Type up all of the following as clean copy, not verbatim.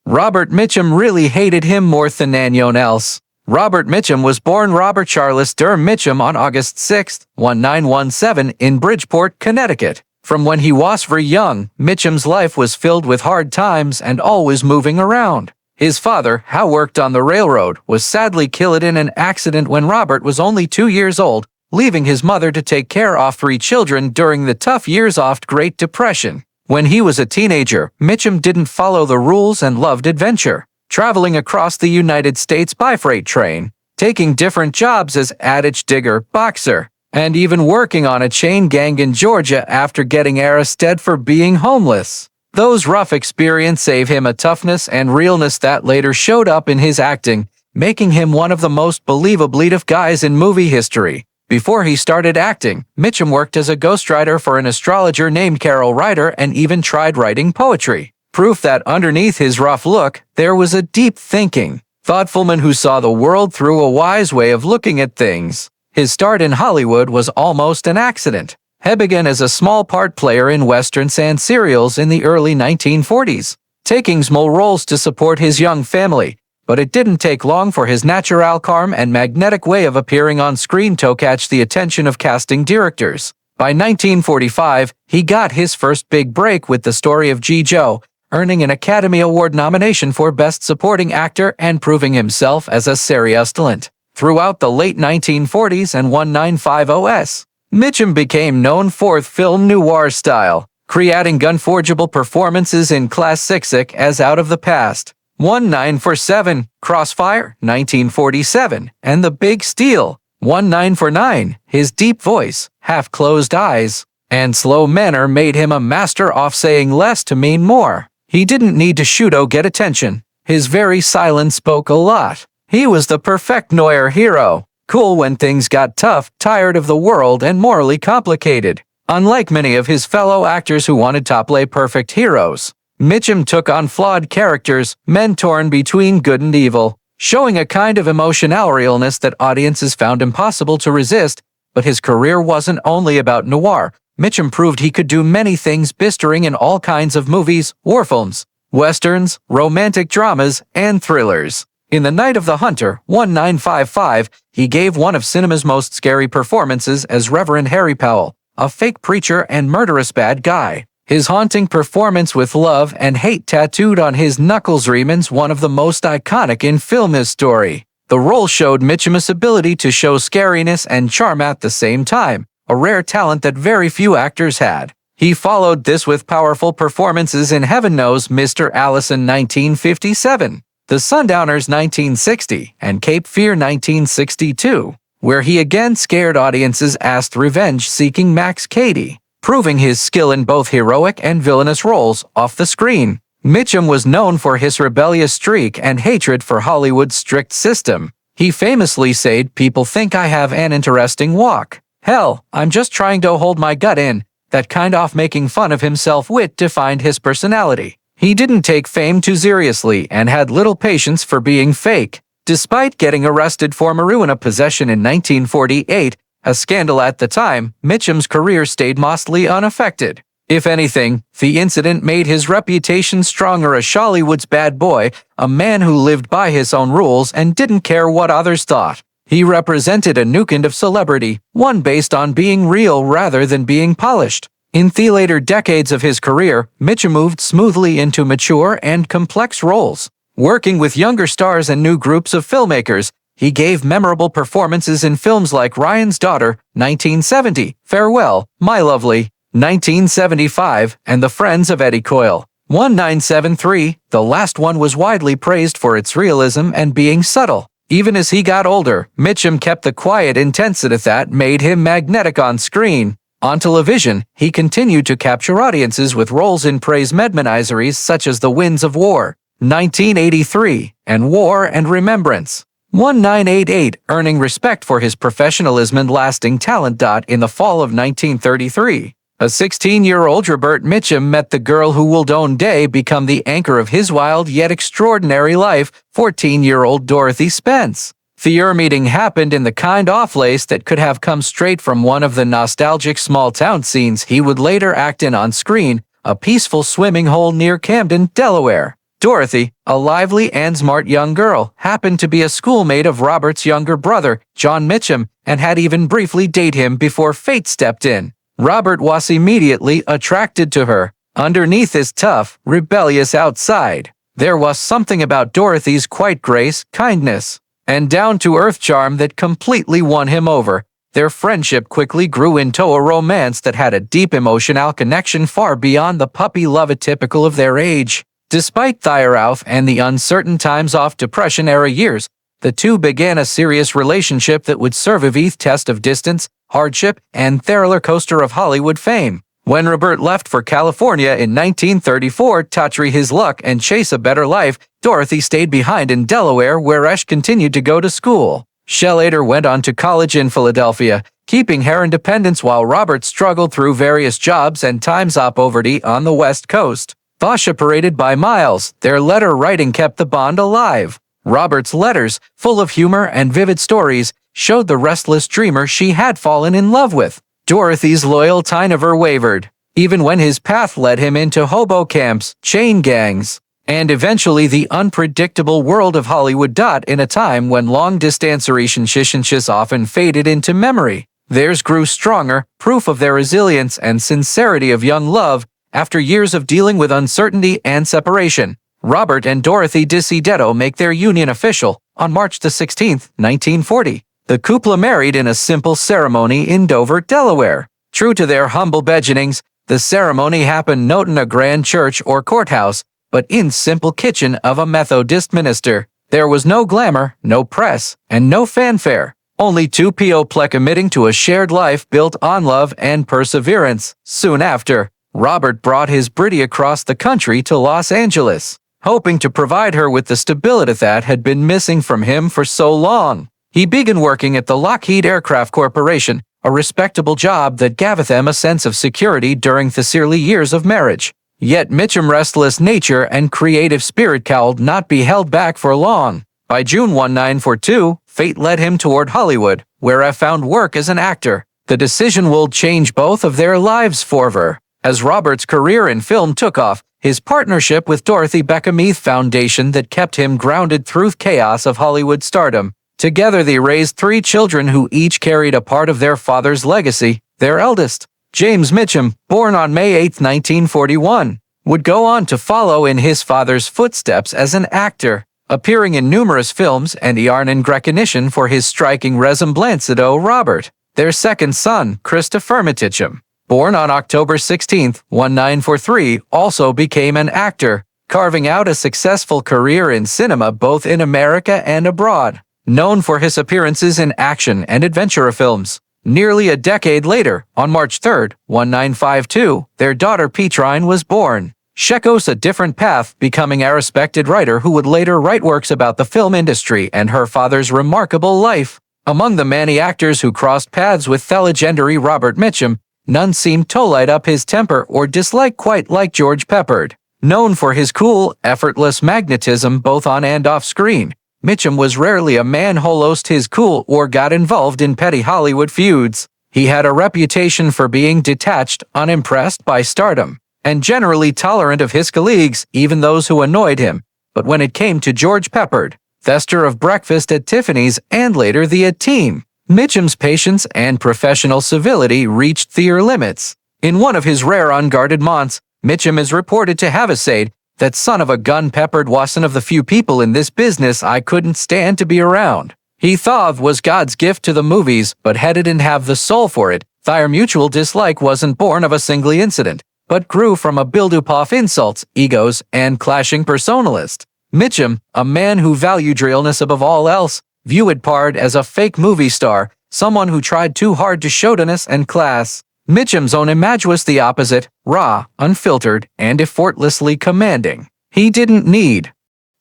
Robert Mitchum really hated him more than anyone else. Robert Mitchum was born Robert Charles Durham Mitchum on August 6, 1917 in Bridgeport, Connecticut. From when he was very young, Mitchum's life was filled with hard times and always moving around. His father, who worked on the railroad, was sadly killed in an accident when Robert was only 2 years old, leaving his mother to take care of 3 children during the tough years of Great Depression. When he was a teenager, Mitchum didn't follow the rules and loved adventure, traveling across the United States by freight train, taking different jobs as adage digger, boxer, and even working on a chain gang in Georgia after getting arrested for being homeless. Those rough experiences gave him a toughness and realness that later showed up in his acting, making him one of the most believable tough guys in movie history. Before he started acting, Mitchum worked as a ghostwriter for an astrologer named Carol Ryder and even tried writing poetry. Proof that underneath his rough look, there was a deep thinking, thoughtful man who saw the world through a wise way of looking at things. His start in Hollywood was almost an accident. He began as a small part player in westerns and serials in the early 1940s, taking small roles to support his young family, but it didn't take long for his natural charm and magnetic way of appearing on screen to catch the attention of casting directors. By 1945, he got his first big break with The Story of G. Joe, earning an Academy Award nomination for Best Supporting Actor and proving himself as a serious talent. Throughout the late 1940s and 1950s, Mitchum became known for film noir style, creating unforgettable performances in classics as Out of the Past, 1947, Crossfire, 1947, and The Big Steal, 1949. His deep voice, half-closed eyes, and slow manner made him a master of saying less to mean more. He didn't need to shoot or get attention. His very silence spoke a lot. He was the perfect noir hero, cool when things got tough, tired of the world, and morally complicated. Unlike many of his fellow actors who wanted to play perfect heroes, Mitchum took on flawed characters, men torn between good and evil, showing a kind of emotional realness that audiences found impossible to resist. But his career wasn't only about noir. Mitchum proved he could do many things, starring in all kinds of movies, war films, westerns, romantic dramas, and thrillers. In The Night of the Hunter, 1955, he gave one of cinema's most scary performances as Reverend Harry Powell, a fake preacher and murderous bad guy. His haunting performance with love and hate tattooed on his knuckles remains one of the most iconic in film history. The role showed Mitchum's ability to show scariness and charm at the same time, a rare talent that very few actors had. He followed this with powerful performances in Heaven Knows Mr. Allison 1957, The Sundowners 1960, and Cape Fear 1962, where he again scared audiences as revenge-seeking Max Cady, proving his skill in both heroic and villainous roles off the screen. Mitchum was known for his rebellious streak and hatred for Hollywood's strict system. He famously said, "People think I have an interesting walk. Hell, I'm just trying to hold my gut in," that kind of making fun of himself wit defined his personality. He didn't take fame too seriously and had little patience for being fake. Despite getting arrested for marijuana possession in 1948, a scandal at the time, Mitchum's career stayed mostly unaffected. If anything, the incident made his reputation stronger as Hollywood's bad boy, a man who lived by his own rules and didn't care what others thought. He represented a new kind of celebrity, one based on being real rather than being polished. In the later decades of his career, Mitchum moved smoothly into mature and complex roles. Working with younger stars and new groups of filmmakers, he gave memorable performances in films like Ryan's Daughter, 1970, Farewell, My Lovely, 1975, and The Friends of Eddie Coyle, 1973. The last one was widely praised for its realism and being subtle. Even as he got older, Mitchum kept the quiet intensity that made him magnetic on screen. On television, he continued to capture audiences with roles in praise miniseries such as The Winds of War, 1983, and War and Remembrance, 1988, earning respect for his professionalism and lasting talent. In the fall of 1933, a 16-year-old Robert Mitchum met the girl who would one day become the anchor of his wild yet extraordinary life, 14-year-old Dorothy Spence. Their meeting happened in the kind of place that could have come straight from one of the nostalgic small-town scenes he would later act in on screen, a peaceful swimming hole near Camden, Delaware. Dorothy, a lively and smart young girl, happened to be a schoolmate of Robert's younger brother, John Mitchum, and had even briefly dated him before fate stepped in. Robert was immediately attracted to her. Underneath his tough, rebellious outside, there was something about Dorothy's quiet grace, kindness, and down-to-earth charm that completely won him over. Their friendship quickly grew into a romance that had a deep emotional connection far beyond the puppy love typical of their age. Despite Thierauff and the uncertain times of Depression-era years, the two began a serious relationship that would serve a test of distance, hardship, and the roller coaster of Hollywood fame. When Robert left for California in 1934 to try his luck and chase a better life, Dorothy stayed behind in Delaware where she continued to go to school. She later went on to college in Philadelphia, keeping her independence while Robert struggled through various jobs and times of poverty on the West Coast. Though separated by miles, their letter writing kept the bond alive. Robert's letters, full of humor and vivid stories, showed the restless dreamer she had fallen in love with. Dorothy's loyalty never wavered, even when his path led him into hobo camps, chain gangs, and eventually the unpredictable world of Hollywood. In a time when long-distance relationships often faded into memory, theirs grew stronger, proof of their resilience and sincerity of young love. After years of dealing with uncertainty and separation, Robert and Dorothy decided make their union official on March 16, 1940. The couple married in a simple ceremony in Dover, Delaware. True to their humble beginnings, the ceremony happened not in a grand church or courthouse, but in simple kitchen of a Methodist minister. There was no glamour, no press, and no fanfare. Only two people committing to a shared life built on love and perseverance. Soon after, Robert brought his bride across the country to Los Angeles, hoping to provide her with the stability that had been missing from him for so long. He began working at the Lockheed Aircraft Corporation, a respectable job that gave them a sense of security during the early years of marriage. Yet Mitchum's restless nature and creative spirit could not be held back for long. By June 1942, fate led him toward Hollywood, where he found work as an actor. The decision would change both of their lives forever. As Robert's career in film took off, his partnership with Dorothy became a foundation that kept him grounded through the chaos of Hollywood stardom. Together they raised 3 children who each carried a part of their father's legacy. Their eldest, James Mitchum, born on May 8, 1941, would go on to follow in his father's footsteps as an actor, appearing in numerous films and earning recognition for his striking resemblance to Robert. Their second son, Christopher Mitchum, born on October 16, 1943, also became an actor, carving out a successful career in cinema both in America and abroad. Known for his appearances in action and adventure films. Nearly a decade later, on March 3, 1952, their daughter Petrine was born. She chose a different path, becoming a respected writer who would later write works about the film industry and her father's remarkable life. Among the many actors who crossed paths with the legendary Robert Mitchum, none seemed to light up his temper or dislike quite like George Peppard. Known for his cool, effortless magnetism both on and off screen, Mitchum was rarely a man who lost his cool or got involved in petty Hollywood feuds. He had a reputation for being detached, unimpressed by stardom, and generally tolerant of his colleagues, even those who annoyed him. But when it came to George Peppard, Thester of Breakfast at Tiffany's and later the A-Team, Mitchum's patience and professional civility reached their limits. In one of his rare unguarded moments, Mitchum is reported to have said, "That son of a gun Peppard wasn't of the few people in this business I couldn't stand to be around. He thought was God's gift to the movies, but didn't have the soul for it." Their mutual dislike wasn't born of a single incident, but grew from a buildup of insults, egos, and clashing personalists. Mitchum, a man who valued realness above all else, viewed Peppard as a fake movie star, someone who tried too hard to show doneness and class. Mitchum's own image was the opposite, raw, unfiltered, and effortlessly commanding. He didn't need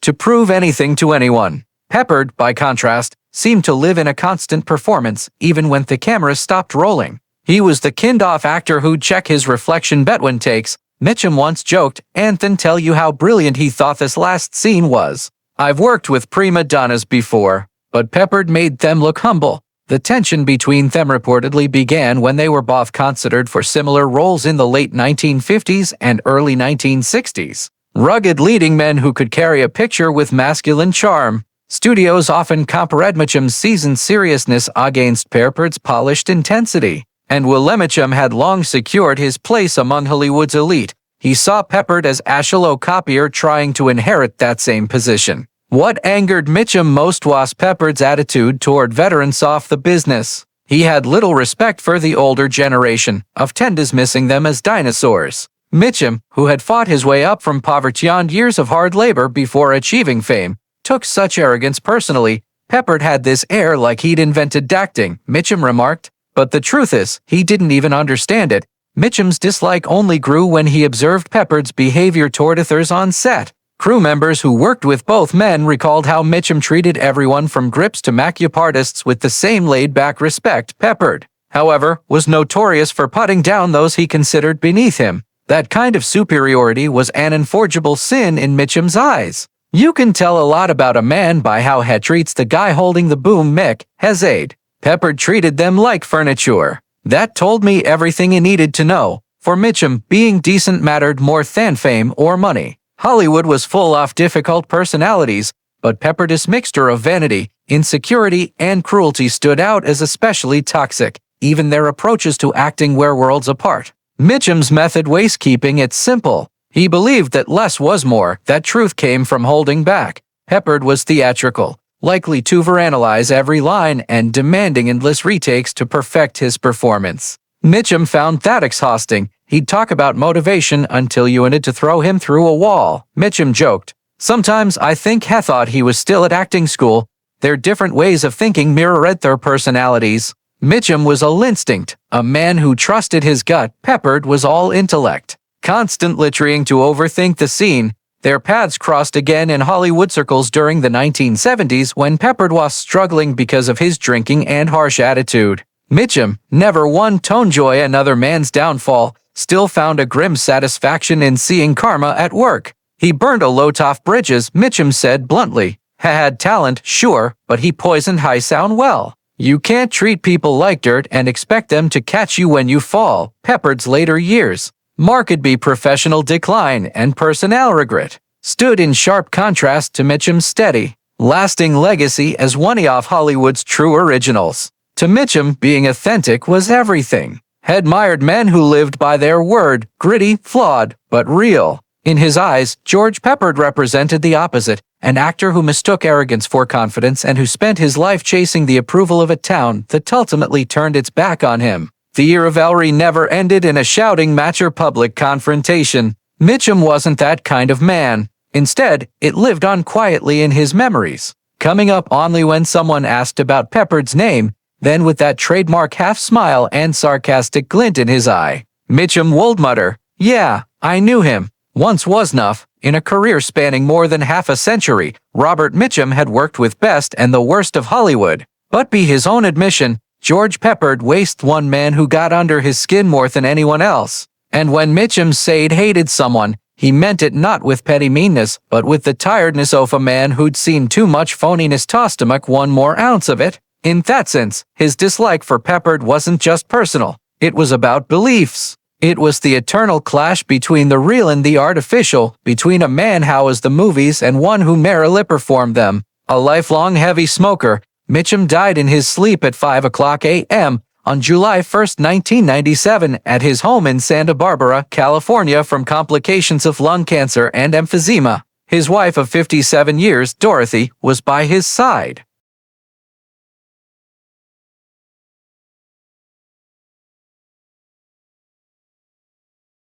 to prove anything to anyone. Peppard, by contrast, seemed to live in a constant performance, even when the camera stopped rolling. He was the kind-of actor who'd check his reflection between takes. Mitchum once joked, "And then tell you how brilliant he thought this last scene was. I've worked with prima donnas before, but Peppard made them look humble." The tension between them reportedly began when they were both considered for similar roles in the late 1950s and early 1960s. rugged leading men who could carry a picture with masculine charm. Studios often compared Mitchum's seasoned seriousness against Peppard's polished intensity. And while Mitchum had long secured his place among Hollywood's elite, he saw Peppard as a copier trying to inherit that same position. What angered Mitchum most was Peppard's attitude toward veterans of the business. He had little respect for the older generation, often dismissing them as dinosaurs. Mitchum, who had fought his way up from poverty on years of hard labor before achieving fame, took such arrogance personally. Peppard had this air like he'd invented acting, Mitchum remarked. But the truth is, he didn't even understand it. Mitchum's dislike only grew when he observed Peppard's behavior toward others on set. Crew members who worked with both men recalled how Mitchum treated everyone from grips to makeup artists with the same laid-back respect. Peppard, however, was notorious for putting down those he considered beneath him. That kind of superiority was an unforgivable sin in Mitchum's eyes. You can tell a lot about a man by how he treats the guy holding the boom mic, his aide. Peppard treated them like furniture. That told me everything he needed to know. For Mitchum, being decent mattered more than fame or money. Hollywood was full of difficult personalities, but Peppard's mixture of vanity, insecurity, and cruelty stood out as especially toxic. Even their approaches to acting were worlds apart. Mitchum's method was keeping it simple. He believed that less was more, that truth came from holding back. Peppard was theatrical, likely to overanalyze every line and demanding endless retakes to perfect his performance. Mitchum found that exhausting. He'd talk about motivation until you wanted to throw him through a wall. Mitchum joked, "Sometimes I think he thought he was still at acting school. Their different ways of thinking mirrored their personalities." Mitchum was all instinct, a man who trusted his gut. Peppard was all intellect, constantly trying to overthink the scene. Their paths crossed again in Hollywood circles during the 1970s when Peppard was struggling because of his drinking and harsh attitude. Mitchum, never one to enjoy another man's downfall, still found a grim satisfaction in seeing karma at work. He burned a lot of bridges, Mitchum said bluntly. He had talent, sure, but he poisoned high sound well. You can't treat people like dirt and expect them to catch you when you fall. Peppard's later years, marked by professional decline and personal regret, stood in sharp contrast to Mitchum's steady, lasting legacy as one of Hollywood's true originals. To Mitchum, being authentic was everything. He admired men who lived by their word, gritty, flawed, but real. In his eyes, George Peppard represented the opposite, an actor who mistook arrogance for confidence and who spent his life chasing the approval of a town that ultimately turned its back on him. The era of Ellery never ended in a shouting match or public confrontation. Mitchum wasn't that kind of man. Instead, it lived on quietly in his memories, coming up only when someone asked about Peppard's name, then with that trademark half-smile and sarcastic glint in his eye. Mitchum would mutter, "Yeah, I knew him. Once was enough." In a career spanning more than half a century, Robert Mitchum had worked with best and the worst of Hollywood. But by his own admission, George Peppard was one man who got under his skin more than anyone else. And when Mitchum said hated someone, he meant it not with petty meanness, but with the tiredness of a man who'd seen too much phoniness to stomach one more ounce of it. In that sense, his dislike for Peppard wasn't just personal. It was about beliefs. It was the eternal clash between the real and the artificial, between a man who was the movies and one who merely performed them. A lifelong heavy smoker, Mitchum died in his sleep at 5:00 a.m. on July 1, 1997, at his home in Santa Barbara, California, from complications of lung cancer and emphysema. His wife of 57 years, Dorothy, was by his side.